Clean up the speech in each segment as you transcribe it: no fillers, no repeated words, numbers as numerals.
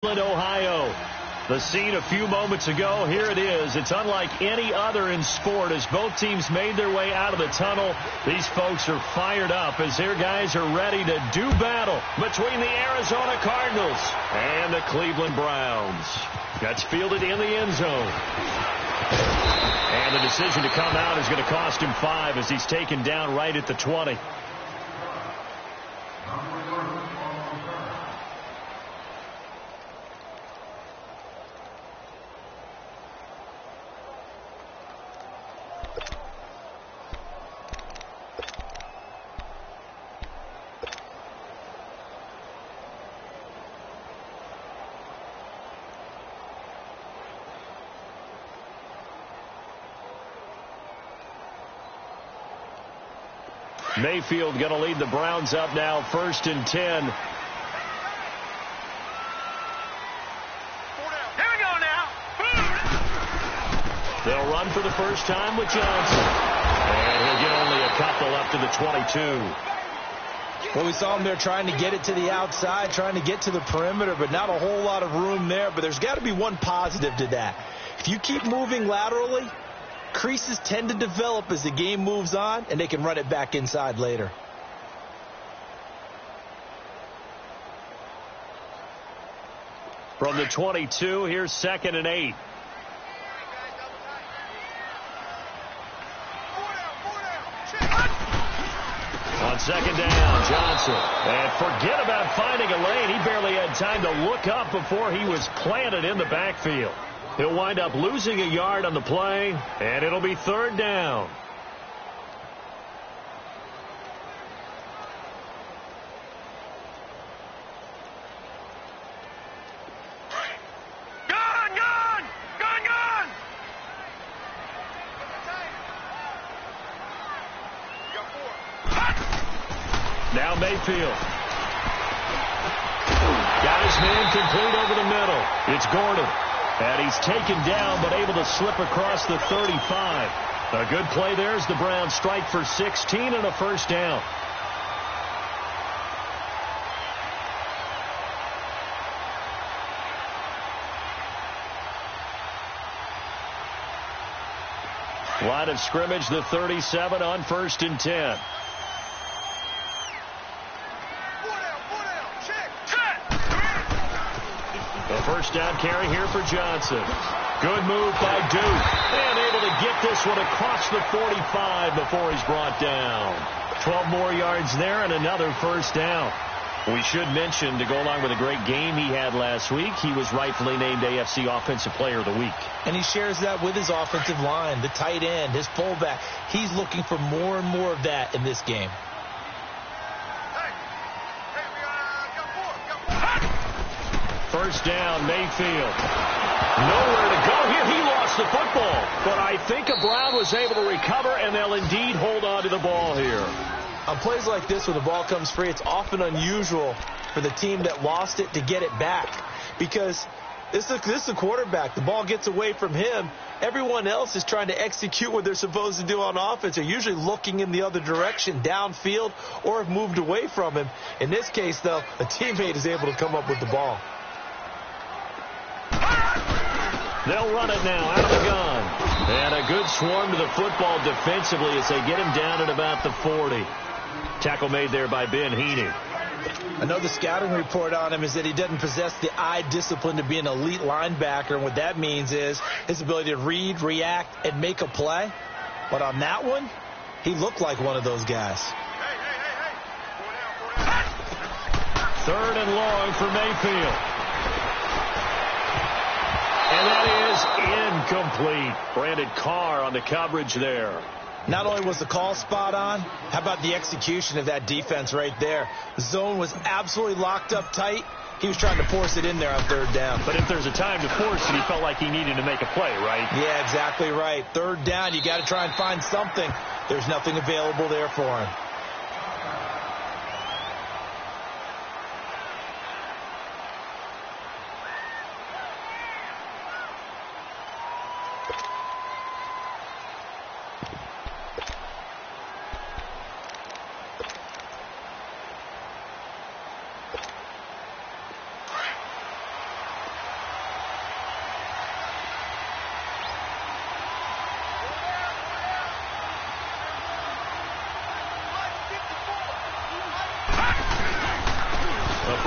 Ohio. The scene a few moments ago, here it is. It's unlike any other in sport as both teams made their way out of the tunnel. These folks are fired up as their guys are ready to do battle between the Arizona Cardinals and the Cleveland Browns. That's fielded in the end zone. And the decision to come out is going to cost him 5 as he's taken down right at the 20. Mayfield going to lead the Browns up now, 1st and 10. Here we go now. They'll run for the first time with Johnson. And he'll get only a couple up to the 22. Well, we saw him there trying to get it to the outside, trying to get to the perimeter, but not a whole lot of room there. But there's got to be one positive to that. If you keep moving laterally, creases tend to develop as the game moves on, and they can run it back inside later. From the 22, here's 2nd and 8. On 2nd down, Johnson. And forget about finding a lane. He barely had time to look up before he was planted in the backfield. He'll wind up losing a yard on the play, and it'll be 3rd down. Gone! Now Mayfield. Got his man complete over the middle. It's Gordon. And he's taken down, but able to slip across the 35. A good play there as the Browns strike for 16 and a 1st down. Line of scrimmage, the 37 on 1st and 10. A 1st down carry here for Johnson. Good move by Duke. And able to get this one across the 45 before he's brought down. 12 more yards there and another 1st down. We should mention, to go along with a great game he had last week, he was rightfully named AFC Offensive Player of the Week. And he shares that with his offensive line, the tight end, his fullback. He's looking for more and more of that in this game. First down, Mayfield. Nowhere to go here. He lost the football. But I think a Brown was able to recover, and they'll indeed hold on to the ball here. On plays like this, when the ball comes free, it's often unusual for the team that lost it to get it back. Because this is a quarterback. The ball gets away from him. Everyone else is trying to execute what they're supposed to do on offense. They're usually looking in the other direction, downfield, or have moved away from him. In this case, though, a teammate is able to come up with the ball. They'll run it now out of the gun. And a good swarm to the football defensively as they get him down at about the 40. Tackle made there by Ben Heaney. I know the scouting report on him is that he doesn't possess the eye discipline to be an elite linebacker. And what that means is his ability to read, react, and make a play. But on that one, he looked like one of those guys. Third and long for Mayfield. And that is incomplete. Brandon Carr on the coverage there. Not only was the call spot on, how about the execution of that defense right there? The zone was absolutely locked up tight. He was trying to force it in there on 3rd down. But if there's a time to force it, he felt like he needed to make a play, right? Yeah, exactly right. 3rd down, you got to try and find something. There's nothing available there for him.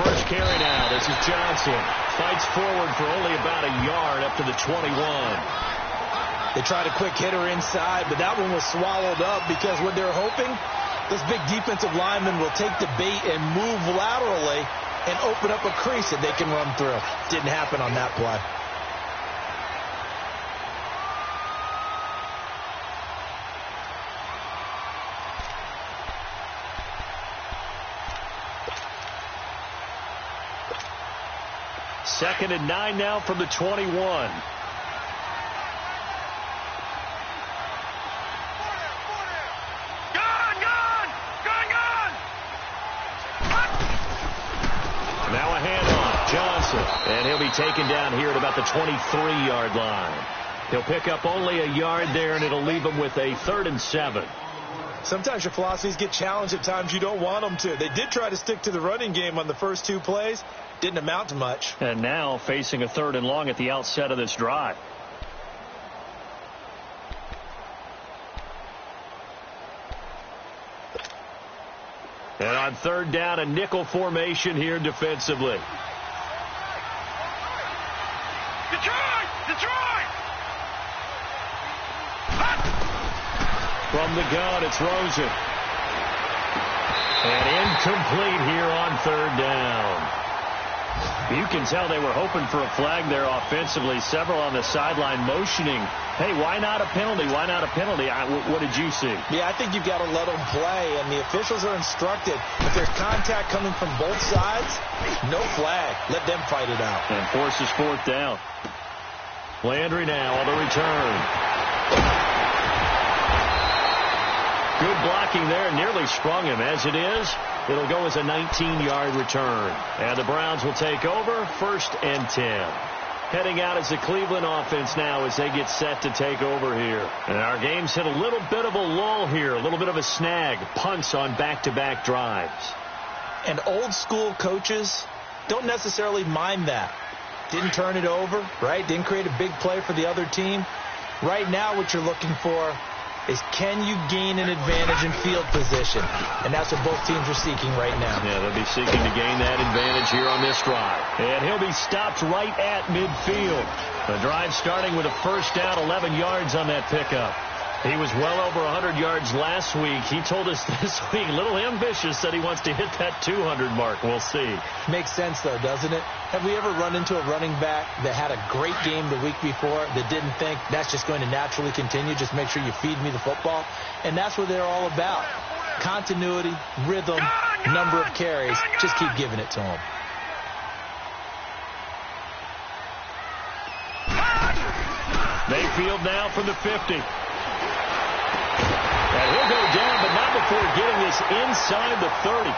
first carry now. This is Johnson. Fights forward for only about a yard up to the 21. They tried a quick hitter inside, but that one was swallowed up because what they're hoping, this big defensive lineman will take the bait and move laterally and open up a crease that they can run through. Didn't happen on that play. Second and 9 now from the 21. Now a handoff. Johnson. And he'll be taken down here at about the 23-yard line. He'll pick up only a yard there, and it'll leave him with a 3rd and 7. Sometimes your philosophies get challenged at times you don't want them to. They did try to stick to the running game on the first 2 plays. Didn't amount to much. And now facing a 3rd and long at the outset of this drive. And on 3rd down, a nickel formation here defensively. Detroit! Detroit! From the gun, it's Rosen. And incomplete here on 3rd down. You can tell they were hoping for a flag there offensively. Several on the sideline motioning, hey, why not a penalty? Why not a penalty? What did you see? Yeah, I think you've got to let them play, and the officials are instructed. If there's contact coming from both sides, no flag. Let them fight it out. And forces 4th down. Landry now on the return. Good blocking there. Nearly sprung him. As it is, it'll go as a 19-yard return. And the Browns will take over 1st and 10. Heading out as the Cleveland offense now as they get set to take over here. And our game's hit a little bit of a lull here. A little bit of a snag. Punts on back-to-back drives. And old school coaches don't necessarily mind that. Didn't turn it over, right? Didn't create a big play for the other team. Right now what you're looking for is can you gain an advantage in field position? And that's what both teams are seeking right now. Yeah, they'll be seeking to gain that advantage here on this drive. And he'll be stopped right at midfield. The drive starting with a 1st down, 11 yards on that pickup. He was well over 100 yards last week. He told us this week, a little ambitious, said he wants to hit that 200 mark. We'll see. Makes sense, though, doesn't it? Have we ever run into a running back that had a great game the week before that didn't think that's just going to naturally continue? Just make sure you feed me the football. And that's what they're all about. Continuity, rhythm, number of carries. Just keep giving it to them. Mayfield now from the 50. And he'll go down, but not before getting this inside the 30.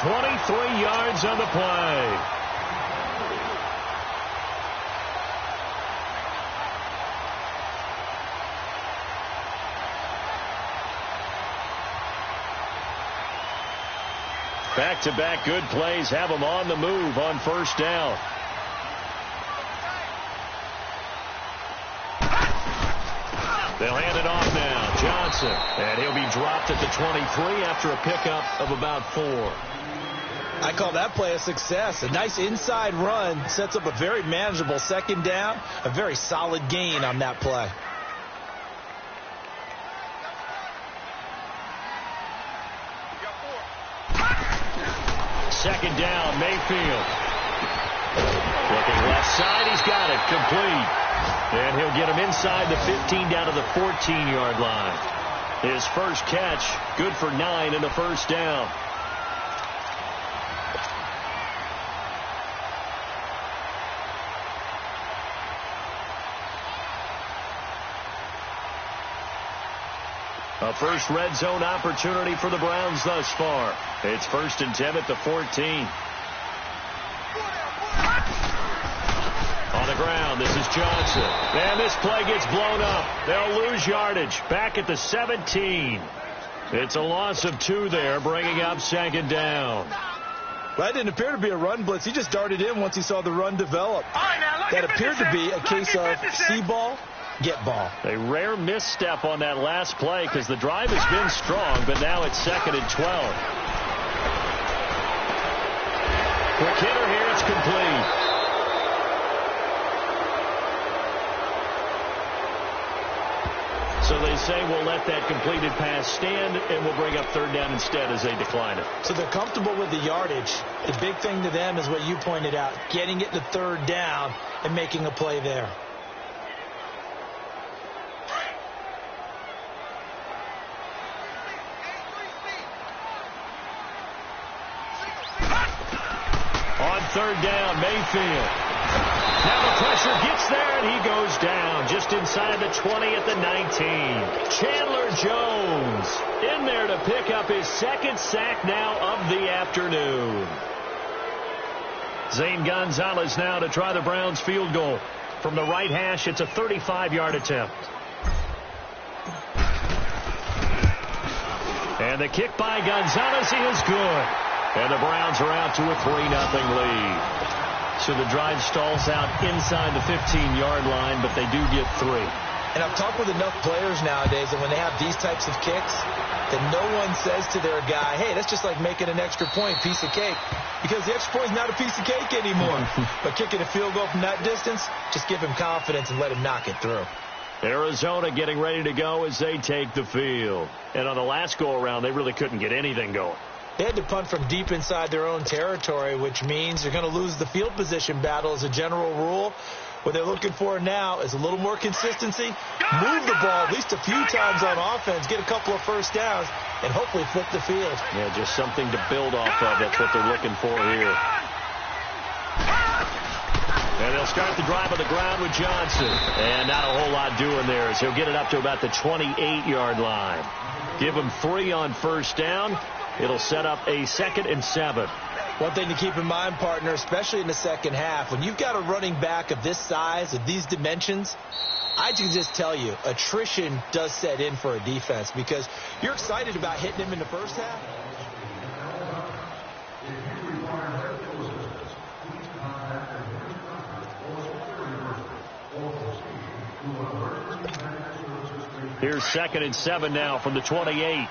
23 yards on the play. Back-to-back good plays have them on the move on 1st down. They'll hand it off now. Johnson. And he'll be dropped at the 23 after a pickup of about 4. I call that play a success. A nice inside run sets up a very manageable 2nd down. A very solid gain on that play. Second down, Mayfield. Looking left side, he's got it, complete. And he'll get him inside the 15 down to the 14-yard line. His first catch, good for 9 and a 1st down. A first red zone opportunity for the Browns thus far. It's 1st and 10 at the 14. On the ground, this is Johnson. And this play gets blown up. They'll lose yardage. Back at the 17. It's a loss of 2 there, bringing up 2nd down. That didn't appear to be a run blitz. He just darted in once he saw the run develop. That appeared to be a case of see ball, get ball. A rare misstep on that last play because the drive has been strong, but now it's 2nd and 12. Quick hitter here. It's complete. So they say we'll let that completed pass stand, and we'll bring up third down instead as they decline it. So they're comfortable with the yardage. The big thing to them is what you pointed out, getting it to third down and making a play there. On third down, Mayfield. Now the pressure gets there, and he goes down just inside the 20 at the 19. Chandler Jones in there to pick up his second sack now of the afternoon. Zane Gonzalez now to try the Browns field goal. From the right hash, it's a 35-yard attempt. And the kick by Gonzalez is good. And the Browns are out to a 3-0 lead. So the drive stalls out inside the 15-yard line, but they do get 3. And I've talked with enough players nowadays that when they have these types of kicks, that no one says to their guy, hey, that's just like making an extra point, piece of cake. Because the extra point is not a piece of cake anymore. But kicking a field goal from that distance, just give him confidence and let him knock it through. Arizona getting ready to go as they take the field. And on the last go-around, they really couldn't get anything going. They had to punt from deep inside their own territory, which means they're going to lose the field position battle as a general rule. What they're looking for now is a little more consistency, move the ball at least a few times on offense, get a couple of first downs, and hopefully flip the field. Yeah, just something to build off of. That's what they're looking for here. And they'll start the drive on the ground with Johnson. And not a whole lot doing there as he'll get it up to about the 28-yard line. Give him 3 on first down. It'll set up a 2nd and 7. One thing to keep in mind, partner, especially in the second half, when you've got a running back of this size, of these dimensions, I can just tell you, attrition does set in for a defense because you're excited about hitting him in the first half. Here's 2nd and 7 now from the 28.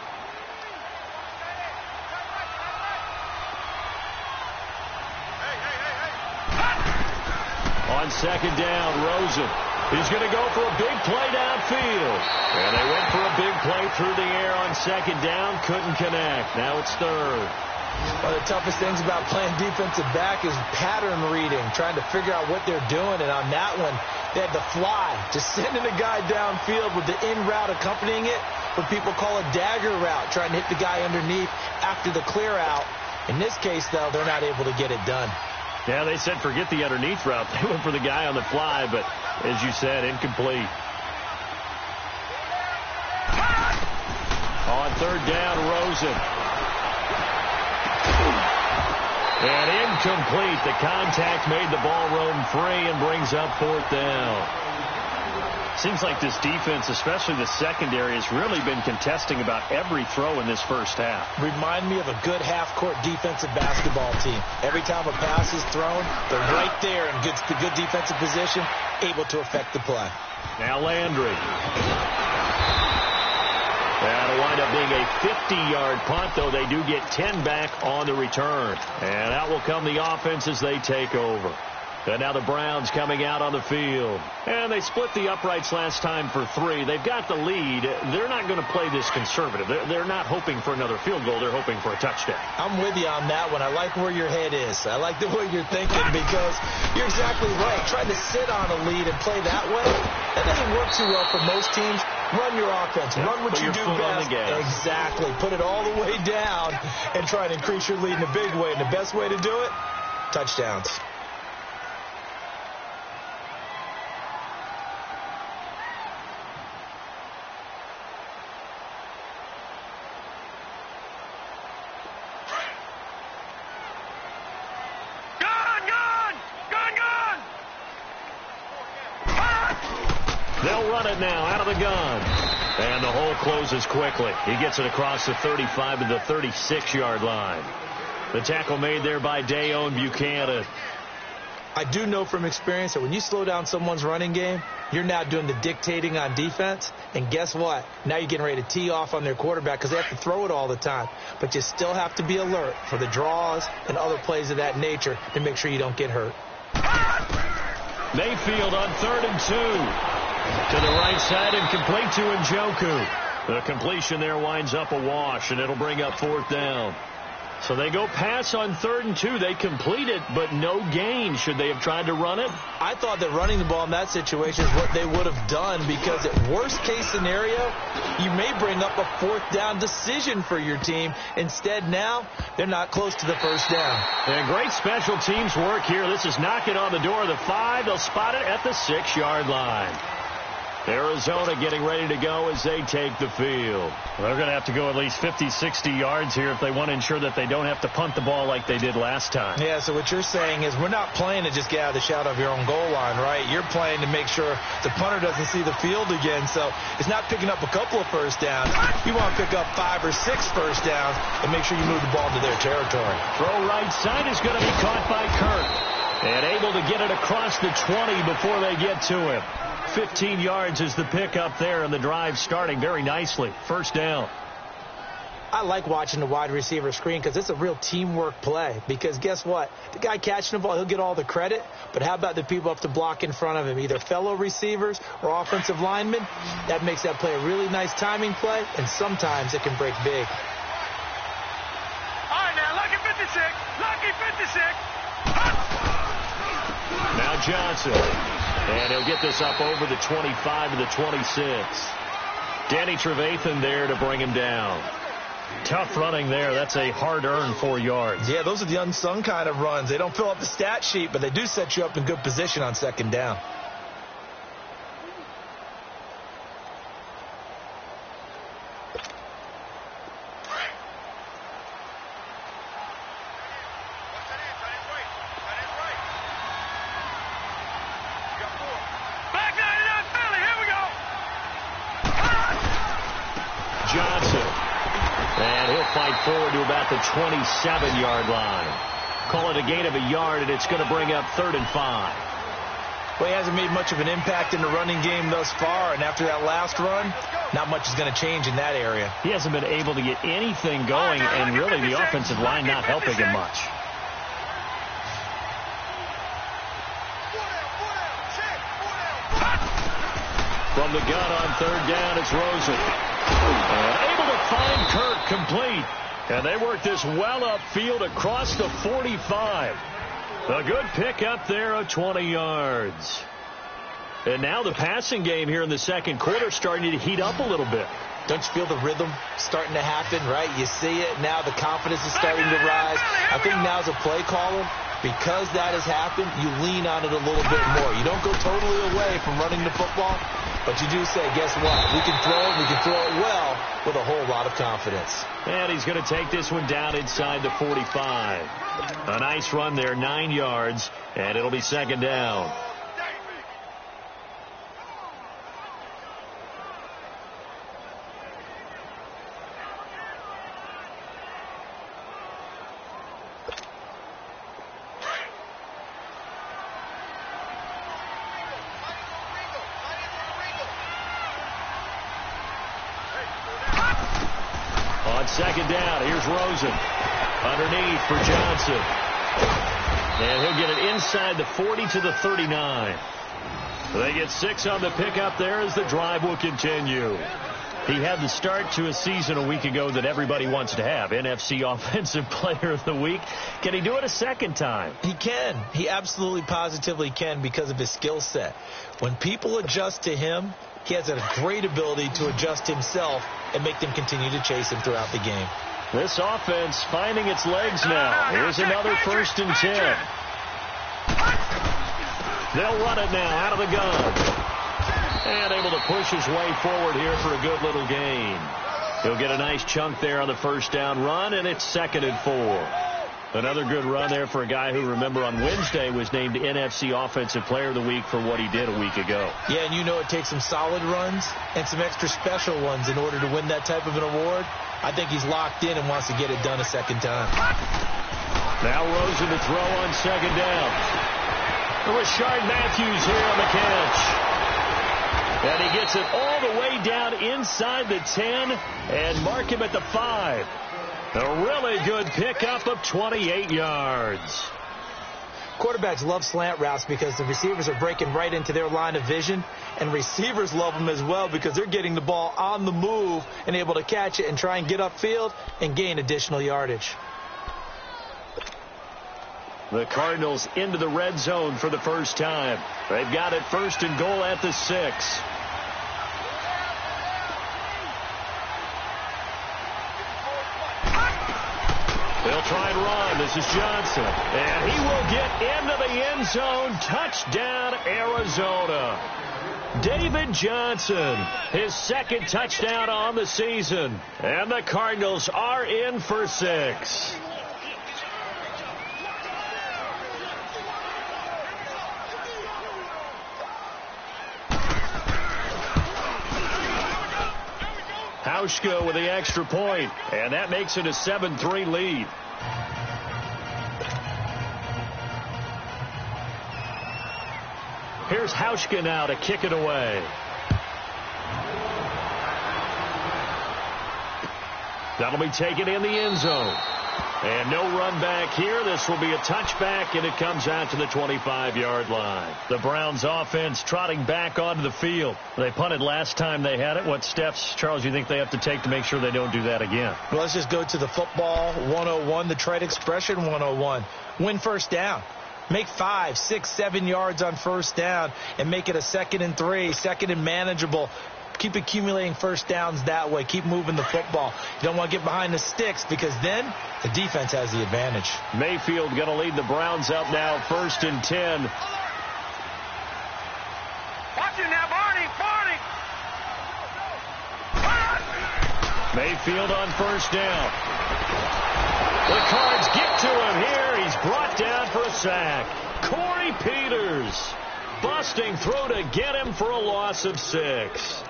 On second down, Rosen. He's going to go for a big play downfield. And they went for a big play through the air on second down. Couldn't connect. Now it's third. One of the toughest things about playing defensive back is pattern reading, trying to figure out what they're doing. And on that one, they had the fly, just sending a guy downfield with the in route accompanying it, what people call a dagger route, trying to hit the guy underneath after the clear out. In this case, though, they're not able to get it done. Yeah, they said forget the underneath route. They went for the guy on the fly, but as you said, incomplete. On third down, Rosen. And incomplete. The contact made the ball roam free and brings up 4th down. Seems like this defense, especially the secondary, has really been contesting about every throw in this first half. Remind me of a good half-court defensive basketball team. Every time a pass is thrown, they're right there in good defensive position, able to affect the play. Now Landry. That'll wind up being a 50-yard punt, though they do get 10 back on the return. And out will come the offense as they take over. And now the Browns coming out on the field. And they split the uprights last time for 3. They've got the lead. They're not going to play this conservative. They're not hoping for another field goal. They're hoping for a touchdown. I'm with you on that one. I like where your head is. I like the way you're thinking because you're exactly right. Trying to sit on a lead and play that way, that doesn't work too well for most teams. Run your offense. Run what you do best. Exactly. Put it all the way down and try to increase your lead in a big way. And the best way to do it, touchdowns. They'll run it now out of the gun. And the hole closes quickly. He gets it across the 35 to the 36-yard line. The tackle made there by Dayon Buchanan. I do know from experience that when you slow down someone's running game, you're now doing the dictating on defense. And guess what? Now you're getting ready to tee off on their quarterback because they have to throw it all the time. But you still have to be alert for the draws and other plays of that nature to make sure you don't get hurt. Mayfield on 3rd and 2. To the right side and complete to Njoku. The completion there winds up a wash, and it'll bring up 4th down. So they go pass on 3rd and 2. They complete it, but no gain. Should they have tried to run it? I thought that running the ball in that situation is what they would have done because at worst case scenario, you may bring up a 4th down decision for your team. Instead now, they're not close to the 1st down. And great special teams work here. This is knocking on the door of the 5. They'll spot it at the 6-yard line. Arizona getting ready to go as they take the field. They're going to have to go at least 50, 60 yards here if they want to ensure that they don't have to punt the ball like they did last time. Yeah, so what you're saying is we're not playing to just get out of the shadow of your own goal line, right? You're playing to make sure the punter doesn't see the field again. So it's not picking up a couple of 1st downs. You want to pick up 5 or 6 1st downs and make sure you move the ball into their territory. Throw right side is going to be caught by Kirk. And able to get it across the 20 before they get to him. 15 yards is the pickup there, and the drive starting very nicely. 1st down. I like watching the wide receiver screen because it's a real teamwork play. Because guess what? The guy catching the ball, he'll get all the credit. But how about the people up to block in front of him, either fellow receivers or offensive linemen? That makes that play a really nice timing play, and sometimes it can break big. All right, now, lucky 56. Lucky 56. Now Johnson. And he'll get this up over the 25 to the 26. Danny Trevathan there to bring him down. Tough running there. That's a hard-earned 4 yards. Yeah, those are the unsung kind of runs. They don't fill up the stat sheet, but they do set you up in good position on 2nd down. Forward to about the 27-yard line. Call it a gain of a yard, and it's going to bring up 3rd and 5. Well, he hasn't made much of an impact in the running game thus far, and after that last run, not much is going to change in that area. He hasn't been able to get anything going, and really the offensive line not helping him much. From the gun on 3rd down, it's Rosen. Able to find Kirk complete. And they work this well upfield across the 45. A good pickup there of 20 yards. And now the passing game here in the 2nd quarter starting to heat up a little bit. Don't you feel the rhythm starting to happen, right? You see it. Now the confidence is starting to rise. I think now as a play caller, because that has happened, you lean on it a little bit more. You don't go totally away from running the football, but you do say, guess what? We can throw it. We can throw it well with a whole lot of confidence. And he's going to take this one down inside the 45. A nice run there, 9 yards, and it'll be 2nd down. On 2nd down, here's Rosen. Underneath for Johnson. And he'll get it inside the 40 to the 39. They get 6 on the pickup there as the drive will continue. He had the start to a season a week ago that everybody wants to have. NFC Offensive Player of the Week. Can he do it a second time? He can. He absolutely positively can because of his skill set. When people adjust to him, he has a great ability to adjust himself and make them continue to chase him throughout the game. This offense finding its legs now. Here's another 1st and 10. They'll run it now out of the gun. And able to push his way forward here for a good little gain. He'll get a nice chunk there on the 1st down run, and it's 2nd and 4. Another good run there for a guy who, remember, on Wednesday was named NFC Offensive Player of the Week for what he did a week ago. Yeah, and you know it takes some solid runs and some extra special ones in order to win that type of an award. I think he's locked in and wants to get it done a second time. Now Rosen to throw on 2nd down. Rashard Matthews here on the catch. And he gets it all the way down inside the 10 and mark him at the 5. A really good pickup of 28 yards. Quarterbacks love slant routes because the receivers are breaking right into their line of vision, and receivers love them as well because they're getting the ball on the move and able to catch it and try and get upfield and gain additional yardage. The Cardinals into the red zone for the first time. They've got it 1st and goal at the 6. They'll try and run. This is Johnson. And he will get into the end zone. Touchdown, Arizona. David Johnson, his 2nd touchdown on the season. And the Cardinals are in for 6. Hauschka with the extra point, and that makes it a 7-3 lead. Here's Hauschka now to kick it away. That'll be taken in the end zone. And no run back here. This will be a touchback, and it comes out to the 25-yard line. The Browns offense trotting back onto the field. They punted last time they had it. What steps, Charles, you think they have to take to make sure they don't do that again? Well, let's just go to the football 101, the trade expression 101. Win first down. Make 5, 6, 7 yards on first down and make it a 2nd and 3, 2nd and manageable. Keep accumulating first downs that way. Keep moving the football. You don't want to get behind the sticks because then the defense has the advantage. Mayfield going to lead the Browns up now 1st and 10. Watch it now, Barney. Mayfield on first down. The Cards get to him here. He's brought down for a sack. Corey Peters busting through to get him for a loss of 6.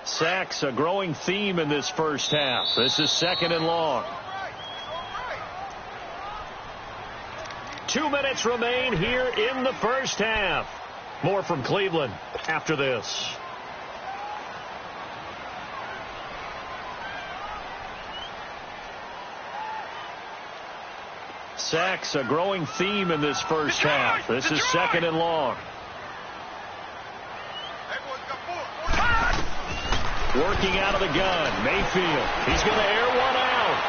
Sacks a growing theme in this first half. This is 2nd and long. 2 minutes remain here in the first half. More from Cleveland after this. Sacks a growing theme in this first half. This is 2nd and long. Working out of the gun, Mayfield. He's going to air one out.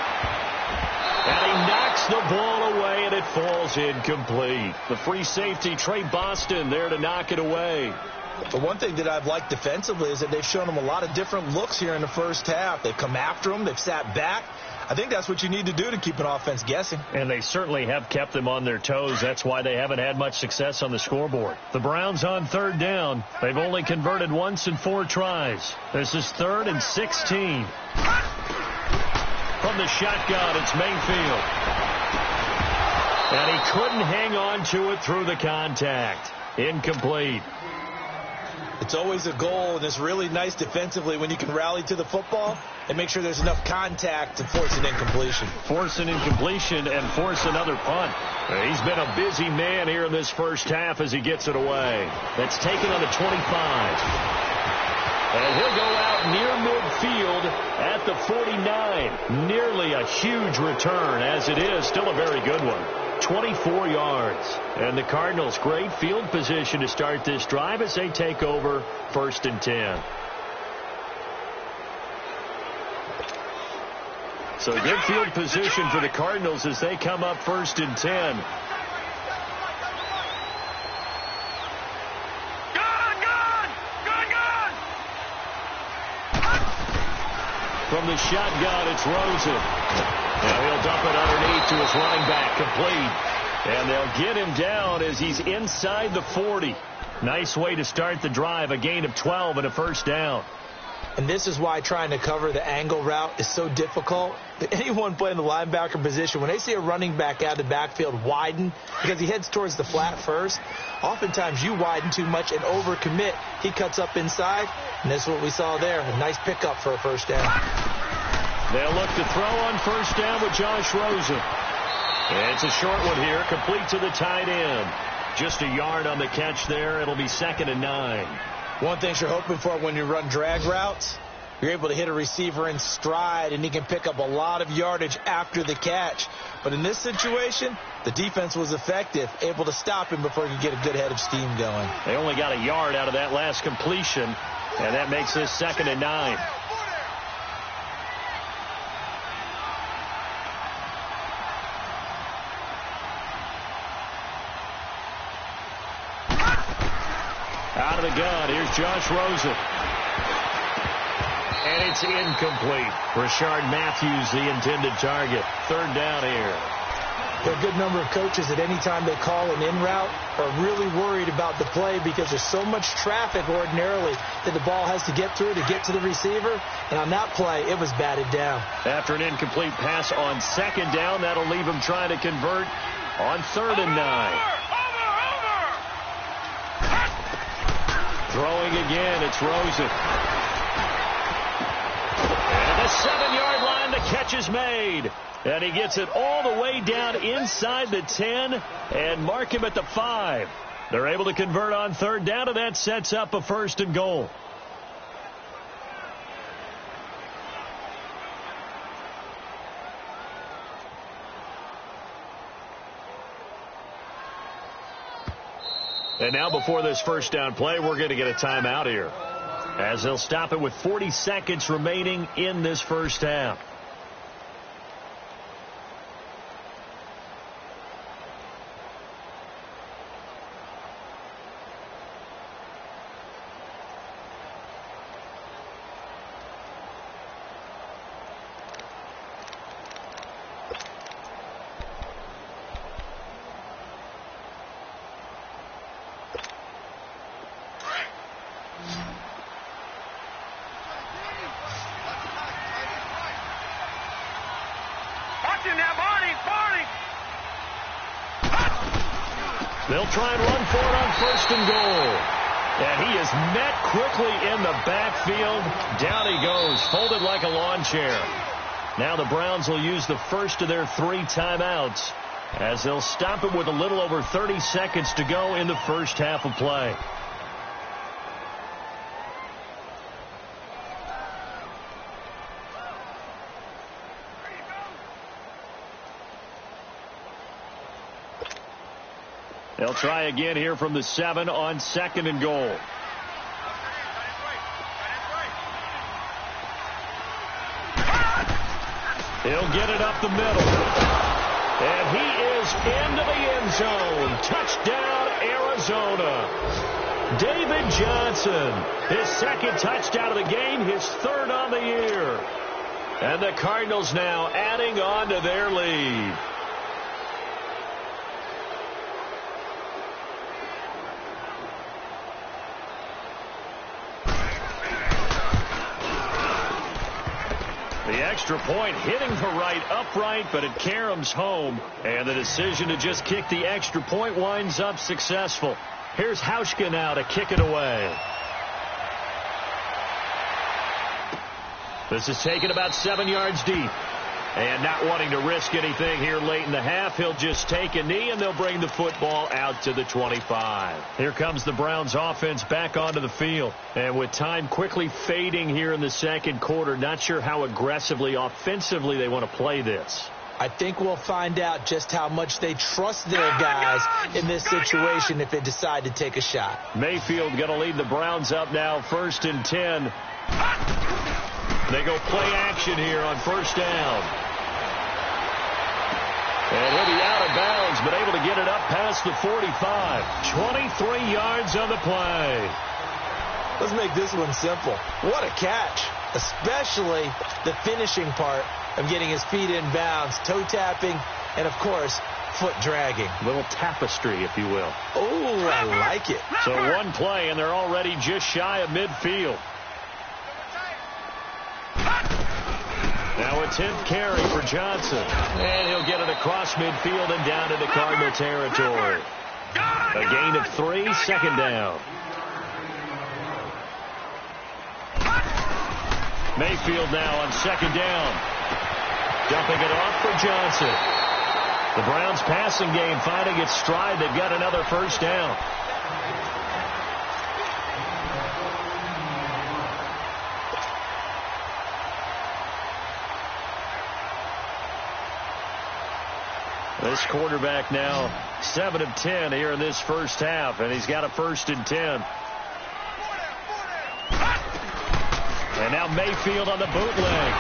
And he knocks the ball away, and it falls incomplete. The free safety, Trey Boston, there to knock it away. The one thing that I've liked defensively is that they've shown them a lot of different looks here in the first half. They've come after them. They've sat back. I think that's what you need to do to keep an offense guessing. And they certainly have kept them on their toes. That's why they haven't had much success on the scoreboard. The Browns on 3rd down. They've only converted once in 4 tries. This is 3rd and 16. From the shotgun, it's Mayfield. And he couldn't hang on to it through the contact. Incomplete. It's always a goal, and it's really nice defensively when you can rally to the football and make sure there's enough contact to force an incompletion. Force an incompletion and force another punt. He's been a busy man here in this first half as he gets it away. That's taken on the 25. And he'll go out near midfield at the 49. Nearly a huge return, as it is. Still a very good one. 24 yards. And the Cardinals, great field position to start this drive as they take over 1st and 10. So good field position for the Cardinals as they come up 1st and 10. From the shotgun, it's Rosen. Now he'll dump it underneath to his running back, complete. And they'll get him down as he's inside the 40. Nice way to start the drive, a gain of 12 and a first down. And this is why trying to cover the angle route is so difficult. Anyone playing the linebacker position, when they see a running back out of the backfield widen because he heads towards the flat first, oftentimes you widen too much and overcommit. He cuts up inside, and that's what we saw there. A nice pickup for a first down. They'll look to throw on first down with Josh Rosen. It's a short one here, complete to the tight end. Just a yard on the catch there. It'll be 2nd and 9. One thing you're hoping for when you run drag routes, you're able to hit a receiver in stride, and he can pick up a lot of yardage after the catch. But in this situation, the defense was effective, able to stop him before he could get a good head of steam going. They only got a yard out of that last completion, and that makes this 2nd and 9. Out of the gun, here's Josh Rosen. And it's incomplete. Rashard Matthews, the intended target. 3rd down here. There are a good number of coaches at any time they call an in route are really worried about the play because there's so much traffic ordinarily that the ball has to get through to get to the receiver. And on that play, it was batted down. After an incomplete pass on 2nd down, that'll leave him trying to convert on 3rd and 9. Throwing again, it's Rosen. And the 7-yard line, the catch is made. And he gets it all the way down inside the 10 and mark him at the 5. They're able to convert on 3rd down, and that sets up a 1st and goal. And now before this first down play, we're going to get a timeout here, as they'll stop it with 40 seconds remaining in this first half. They'll try and run for it on 1st and goal. And he is met quickly in the backfield. Down he goes, folded like a lawn chair. Now the Browns will use the first of their 3 timeouts, as they'll stop it with a little over 30 seconds to go in the first half of play. They'll try again here from the 7 on 2nd and goal. He'll get it up the middle. And he is into the end zone. Touchdown, Arizona. David Johnson, his 2nd touchdown of the game, his 3rd on the year. And the Cardinals now adding on to their lead. The extra point hitting the right upright, but it caroms home. And the decision to just kick the extra point winds up successful. Here's Hauschka now to kick it away. This is taken about 7 yards deep. And not wanting to risk anything here late in the half, he'll just take a knee, and they'll bring the football out to the 25. Here comes the Browns offense back onto the field. And with time quickly fading here in the 2nd quarter, not sure how aggressively, offensively they want to play this. I think we'll find out just how much they trust their guys in this situation if they decide to take a shot. Mayfield going to lead the Browns up now, 1st and 10. They go play action here on 1st down. And he'll be out of bounds, but able to get it up past the 45. 23 yards on the play. Let's make this one simple. What a catch, especially the finishing part of getting his feet in bounds, toe tapping, and, of course, foot dragging. A little tapestry, if you will. Oh, I like it. So one play, and they're already just shy of midfield. Now a 10th carry for Johnson. And he'll get it across midfield and down into Cardinal territory. A gain of 3, second down. Mayfield now on second down. Dumping it off for Johnson. The Browns passing game finding its stride. They've got another first down. This quarterback now 7 of 10 here in this first half, and he's got a 1st and 10. And now Mayfield on the bootleg.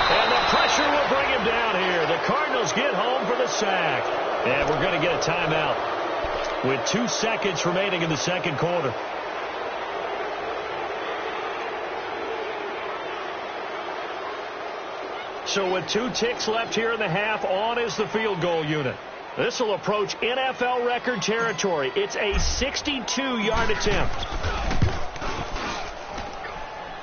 And the pressure will bring him down here. The Cardinals get home for the sack. And we're going to get a timeout with 2 seconds remaining in the second quarter. So with 2 ticks left here in the half, on is the field goal unit. This will approach NFL record territory. It's a 62-yard attempt.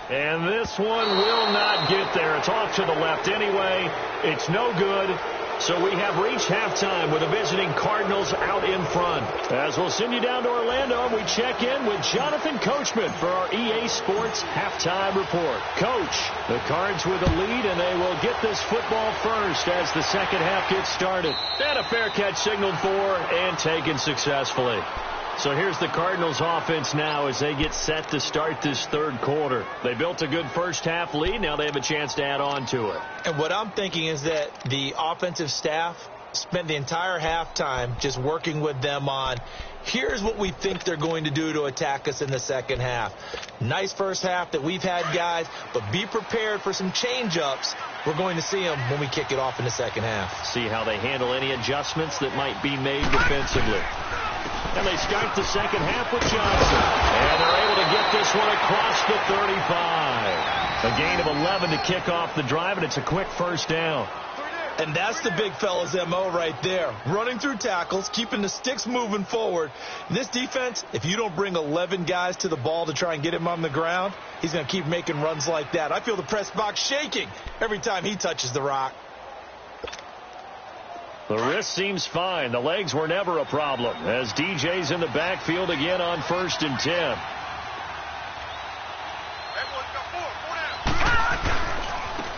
And this one will not get there. It's off to the left anyway. It's no good. So we have reached halftime with the visiting Cardinals out in front. As we'll send you down to Orlando, we check in with Jonathan Coachman for our EA Sports Halftime Report. Coach, the Cards with a lead, and they will get this football first as the second half gets started. And a fair catch signaled for and taken successfully. So here's the Cardinals offense now as they get set to start this third quarter. They built a good first half lead. Now they have a chance to add on to it. And what I'm thinking is that the offensive staff spent the entire halftime just working with them on, here's what we think they're going to do to attack us in the second half. Nice first half that we've had, guys, but be prepared for some change-ups. We're going to see them when we kick it off in the second half. See how they handle any adjustments that might be made defensively. And they start the second half with Johnson. And they're able to get this one across the 35. A gain of 11 to kick off the drive, and it's a quick first down. And that's the big fella's MO right there. Running through tackles, keeping the sticks moving forward. This defense, if you don't bring 11 guys to the ball to try and get him on the ground, he's going to keep making runs like that. I feel the press box shaking every time he touches the rock. The wrist seems fine. The legs were never a problem as DJ's in the backfield again on 1st and 10.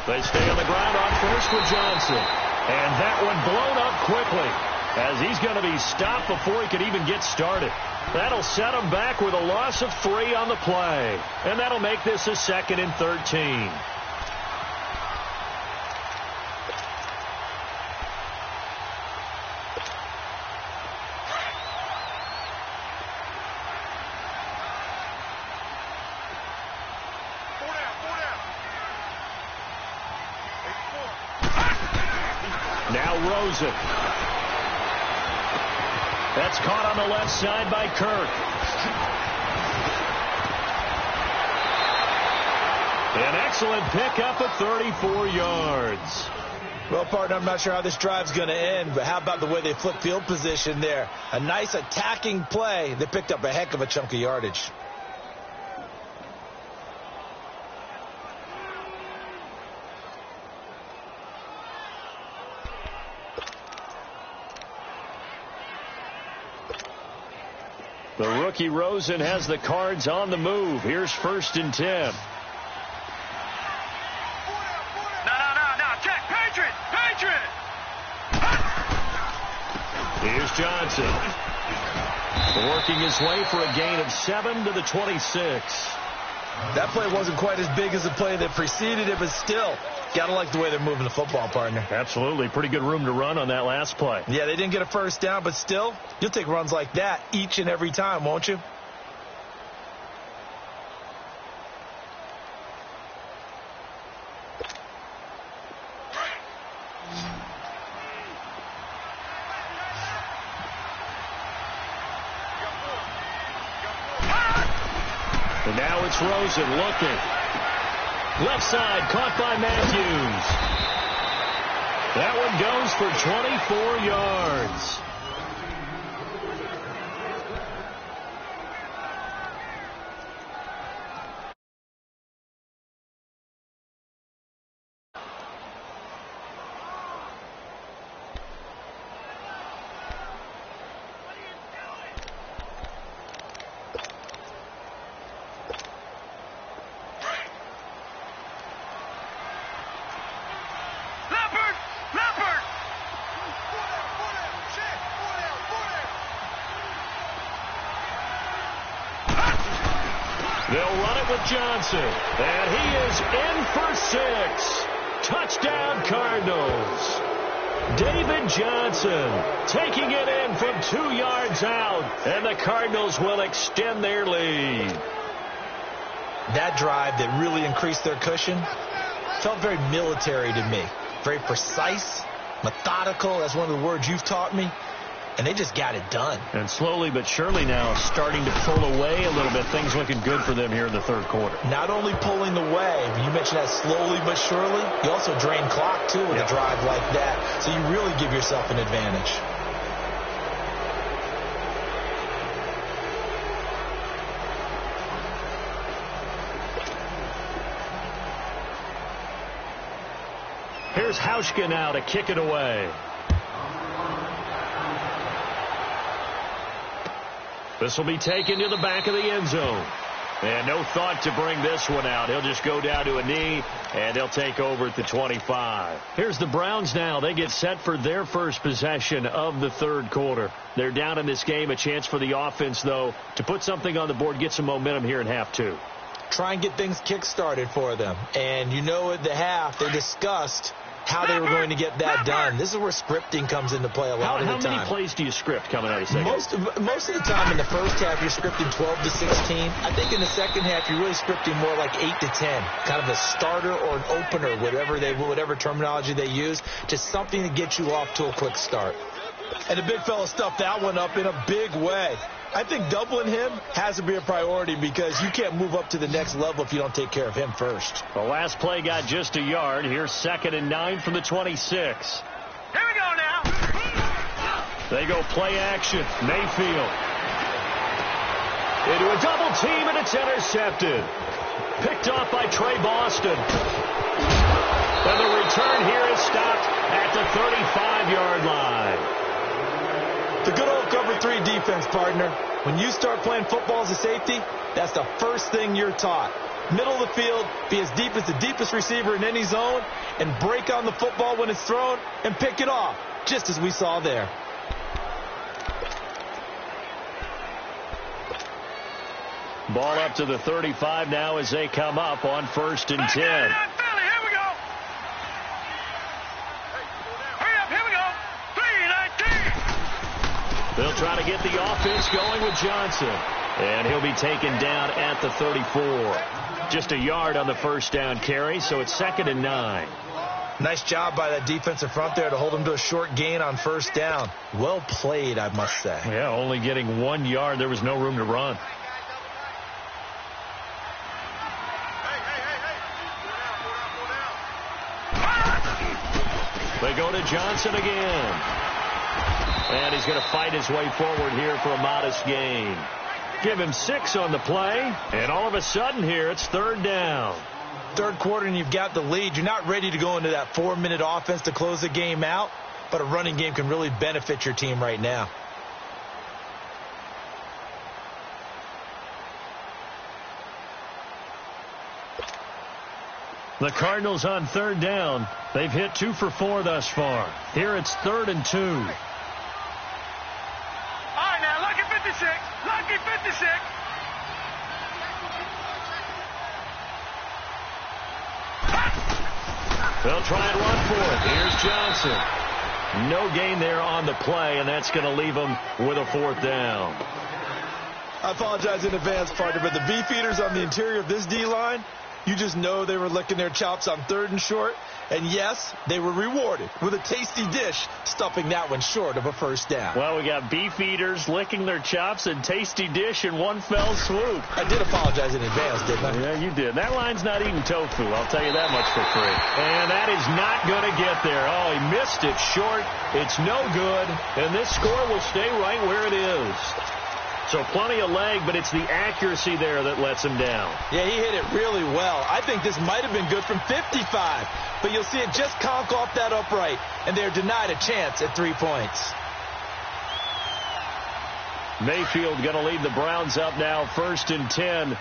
They stay on the ground on first with Johnson. And that one blown up quickly as he's going to be stopped before he could even get started. That'll set him back with a loss of 3 on the play. And that'll make this a 2nd and 13. Now Rosen. That's caught on the left side by Kirk. An excellent pickup of 34 yards. Well, partner, I'm not sure how this drive's going to end, but how about the way they flip field position there? A nice attacking play. They picked up a heck of a chunk of yardage. The rookie Rosen has the Cards on the move. Here's 1st and 10. No. Check. Patriot. Here's Johnson. Working his way for a gain of 7 to the 26. That play wasn't quite as big as the play that preceded it, but still, gotta like the way they're moving the football, partner. Absolutely. Pretty good room to run on that last play. Yeah, they didn't get a first down, but still, you'll take runs like that each and every time, won't you? And now it's Rosen looking. Left side caught by Matthews. That one goes for 24 yards. it with Johnson. And he is in for 6. Touchdown, Cardinals. David Johnson taking it in from 2 yards out. And the Cardinals will extend their lead. That drive that really increased their cushion felt very military to me. Very precise, methodical. That's one of the words you've taught me. And they just got it done. And slowly but surely now starting to pull away a little bit. Things looking good for them here in the third quarter. Not only pulling away, you mentioned that slowly but surely, you also drain clock, too, with a drive like that. So you really give yourself an advantage. Here's Hauschka now to kick it away. This will be taken to the back of the end zone. And no thought to bring this one out. He'll just go down to a knee, and he'll take over at the 25. Here's the Browns now. They get set for their first possession of the third quarter. They're down in this game. A chance for the offense, though, to put something on the board, get some momentum here in half 2. Try and get things kick-started for them. And you know at the half, they discussed how they were going to get that done. This is where scripting comes into play a lot of the time. How many plays do you script coming out of second? Most of the time in the first half, you're scripting 12 to 16. I think in the second half, you're really scripting more like 8 to 10. Kind of a starter or an opener, whatever terminology they use. Just something to get you off to a quick start. And the big fella stuffed that one up in a big way. I think doubling him has to be a priority because you can't move up to the next level if you don't take care of him first. The last play got just a yard. Here's 2nd and 9 from the 26. Here we go now. They go play action. Mayfield into a double team, and it's intercepted. Picked off by Trey Boston. And the return here is stopped at the 35-yard line. The good old cover 3 defense, partner. When you start playing football as a safety, that's the first thing you're taught. Middle of the field, be as deep as the deepest receiver in any zone, and break on the football when it's thrown and pick it off, just as we saw there. Ball up to the 35 now as they come up on 1st and 10. They'll try to get the offense going with Johnson. And he'll be taken down at the 34. Just a yard on the first down carry, so it's 2nd and 9. Nice job by that defensive front there to hold him to a short gain on first down. Well played, I must say. Yeah, only getting 1 yard. There was no room to run. They go to Johnson again. And he's going to fight his way forward here for a modest gain. Give him 6 on the play, and all of a sudden here it's 3rd down. Third quarter and you've got the lead. You're not ready to go into that 4-minute offense to close the game out, but a running game can really benefit your team right now. The Cardinals on 3rd down. They've hit 2 for 4 thus far. Here it's 3rd and 2. Lucky 56. They'll try and run for it. Here's Johnson. No gain there on the play, and that's going to leave them with a 4th down. I apologize in advance, partner, but the beefeaters on the interior of this D-line, you just know they were licking their chops on 3rd and short. And yes, they were rewarded with a tasty dish, stuffing that one short of a first down. Well, we got beef eaters licking their chops and tasty dish in one fell swoop. I did apologize in advance, didn't I? Yeah, you did. That line's not eating tofu, I'll tell you that much for free. And that is not going to get there. Oh, he missed it short. It's no good. And this score will stay right where it is. So plenty of leg, but it's the accuracy there that lets him down. Yeah, he hit it really well. I think this might have been good from 55. But you'll see it just conk off that upright, and they're denied a chance at 3 points. Mayfield going to lead the Browns up now, 1st and 10.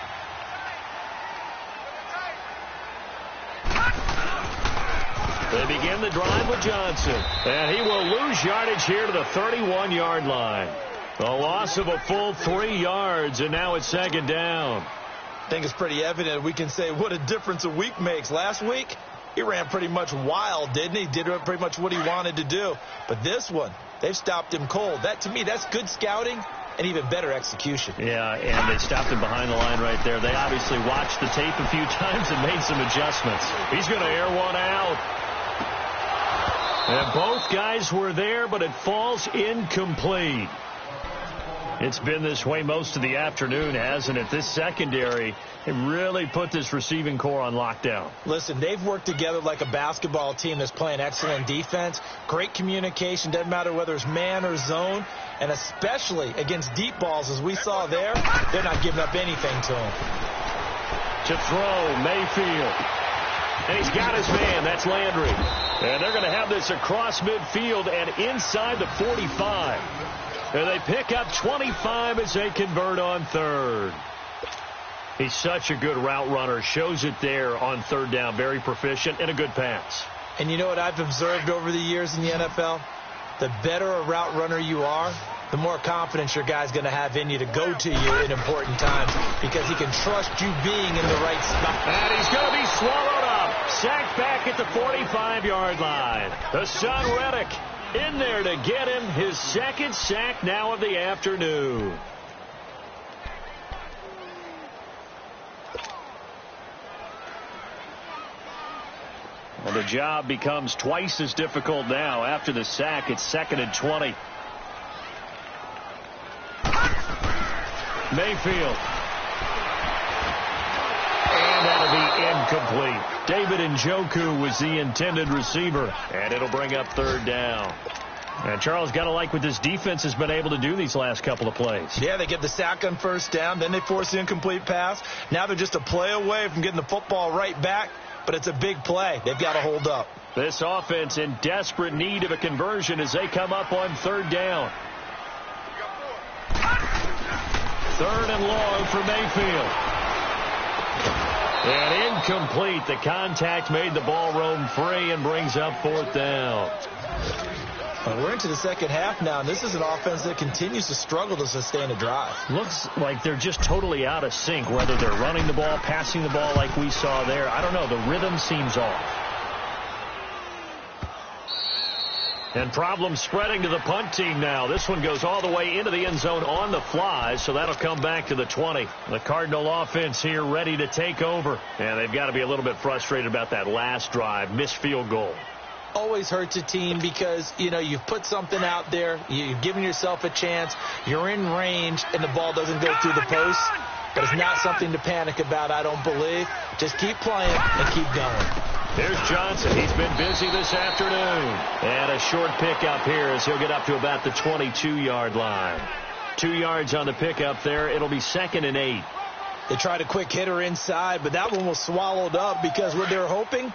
They begin the drive with Johnson. And he will lose yardage here to the 31-yard line. A loss of a full 3 yards, and now it's 2nd down. I think it's pretty evident. We can say what a difference a week makes. Last week, he ran pretty much wild, didn't he? Did pretty much what he wanted to do. But this one, they've stopped him cold. That, to me, that's good scouting and even better execution. Yeah, and they stopped him behind the line right there. They obviously watched the tape a few times and made some adjustments. He's going to air one out. And both guys were there, but it falls incomplete. It's been this way most of the afternoon, hasn't it? This secondary, it really put this receiving core on lockdown. Listen, they've worked together like a basketball team that's playing excellent defense. Great communication, doesn't matter whether it's man or zone. And especially against deep balls, as we saw there, they're not giving up anything to him. To throw, Mayfield. And he's got his man. That's Landry. And they're going to have this across midfield and inside the 45. And they pick up 25 as they convert on third. He's such a good route runner. Shows it there on third down. Very proficient and a good pass. And you know what I've observed over the years in the NFL? The better a route runner you are, the more confidence your guy's going to have in you to go to you in important times because he can trust you being in the right spot. And he's going to be swallowed up. Sacked back at the 45-yard line. Hassan Reddick in there to get him his second sack now of the afternoon. Well, the job becomes twice as difficult now. After the sack, it's 2nd and 20. Mayfield. And that'll be incomplete. David Njoku was the intended receiver. And it'll bring up third down. And Charles, got to like what this defense has been able to do these last couple of plays. Yeah, they get the sack on first down. Then they force the incomplete pass. Now they're just a play away from getting the football right back. But it's a big play. They've got to hold up. This offense in desperate need of a conversion as they come up on third down. Third and long for Mayfield. And incomplete. The contact made the ball roam free and brings up fourth down. Well, we're into the second half now, and this is an offense that continues to struggle to sustain a drive. Looks like they're just totally out of sync, whether they're running the ball, passing the ball like we saw there. I don't know. The rhythm seems off. And problems spreading to the punt team now. This one goes all the way into the end zone on the fly, so that'll come back to the 20. The Cardinal offense here ready to take over. And they've got to be a little bit frustrated about that last drive, missed field goal. Always hurts a team because, you know, you've put something out there, you've given yourself a chance, you're in range, and the ball doesn't go through the post. But it's not something to panic about, I don't believe. Just keep playing and keep going. There's Johnson. He's been busy this afternoon. And a short pickup here as he'll get up to about the 22-yard line. 2 yards on the pickup there. It'll be 2nd and 8. They tried a quick hitter inside, but that one was swallowed up because what they were hoping,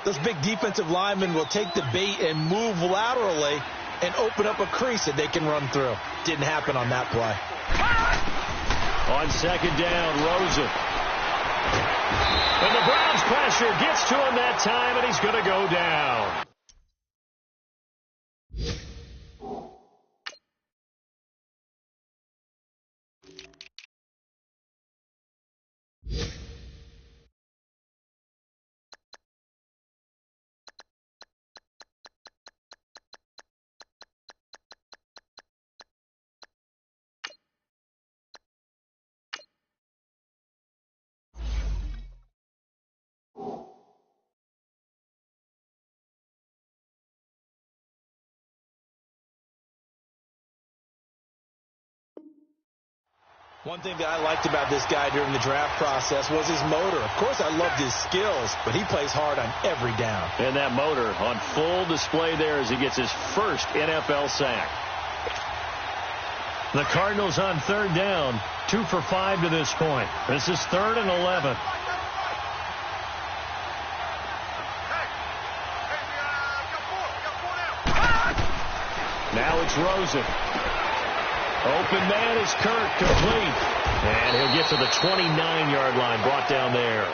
those big defensive linemen will take the bait and move laterally and open up a crease that they can run through. Didn't happen on that play. On second down, Rosen. And the Browns pressure gets to him that time, and he's going to go down. One thing that I liked about this guy during the draft process was his motor. Of course, I loved his skills, but he plays hard on every down. And that motor on full display there as he gets his first NFL sack. The Cardinals on third down, 2 for 5 to this point. This is 3rd and 11. Now it's Rosen. Open man is Kirk, complete. And he'll get to the 29-yard line, brought down there.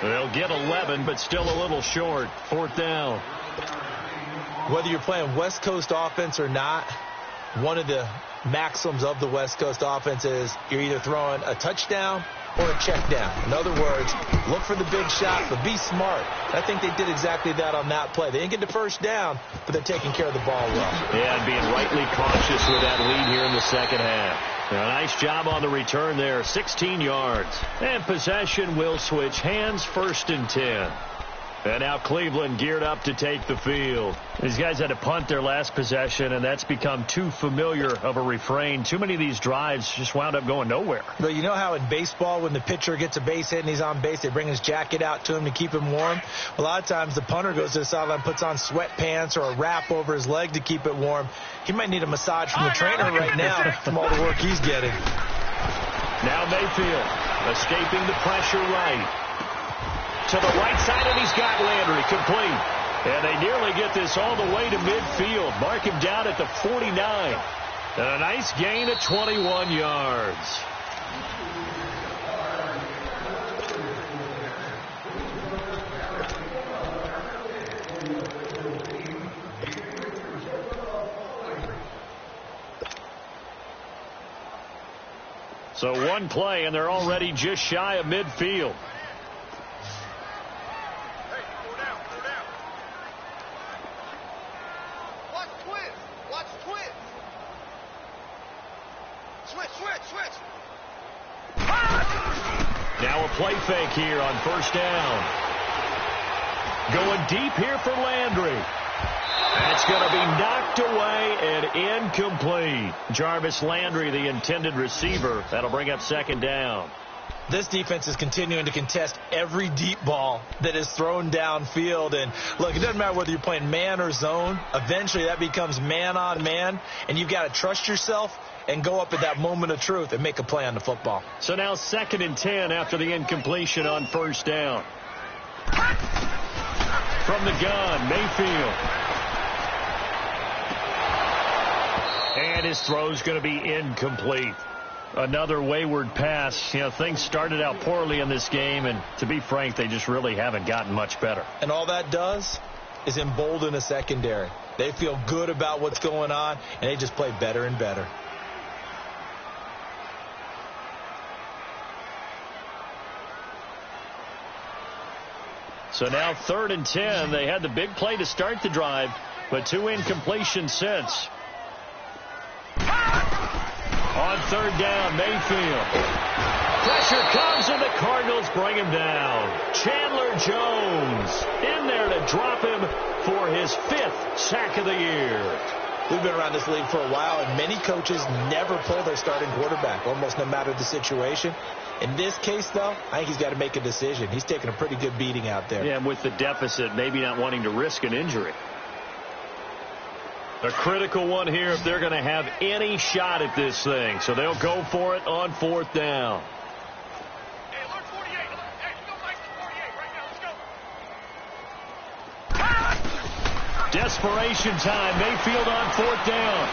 They'll get 11, but still a little short. 4th down. Whether you're playing West Coast offense or not, one of the maxims of the West Coast offense is you're either throwing a touchdown or a check down. In other words, look for the big shot, but be smart. I think they did exactly that on that play. They didn't get the first down, but they're taking care of the ball well. Yeah, and being rightly cautious with that lead here in the second half. A nice job on the return there, 16 yards. And possession will switch hands, 1st and 10. And now Cleveland geared up to take the field. These guys had to punt their last possession, and that's become too familiar of a refrain. Too many of these drives just wound up going nowhere. But you know how in baseball, when the pitcher gets a base hit and he's on base, they bring his jacket out to him to keep him warm? A lot of times the punter goes to the sideline, puts on sweatpants or a wrap over his leg to keep it warm. He might need a massage from the trainer right now from all the work he's getting. Now Mayfield escaping the pressure right. To the right side, and he's got Landry complete. And they nearly get this all the way to midfield. Mark him down at the 49. And a nice gain of 21 yards. So one play, and they're already just shy of midfield. Now a play fake here on 1st down. Going deep here for Landry. That's going to be knocked away and incomplete. Jarvis Landry, the intended receiver. That'll bring up 2nd down. This defense is continuing to contest every deep ball that is thrown downfield. And, look, it doesn't matter whether you're playing man or zone. Eventually that becomes man on man, and you've got to trust yourself and go up at that moment of truth and make a play on the football. So now 2nd and 10 after the incompletion on 1st down. From the gun, Mayfield. And his throw's going to be incomplete. Another wayward pass. You know, things started out poorly in this game, and to be frank, they just really haven't gotten much better. And all that does is embolden a secondary. They feel good about what's going on, and they just play better and better. So now 3rd and 10. They had the big play to start the drive, but 2 incompletions since. On 3rd down, Mayfield. Pressure comes, and the Cardinals bring him down. Chandler Jones in there to drop him for his 5th sack of the year. We've been around this league for a while, and many coaches never pull their starting quarterback, almost no matter the situation. In this case, though, I think he's got to make a decision. He's taking a pretty good beating out there. Yeah, and with the deficit, maybe not wanting to risk an injury. A critical one here if they're going to have any shot at this thing. So they'll go for it on 4th down. Hey, alert 48. Hey, go back to 48 right now. Let's go. Desperation time. Mayfield on 4th down.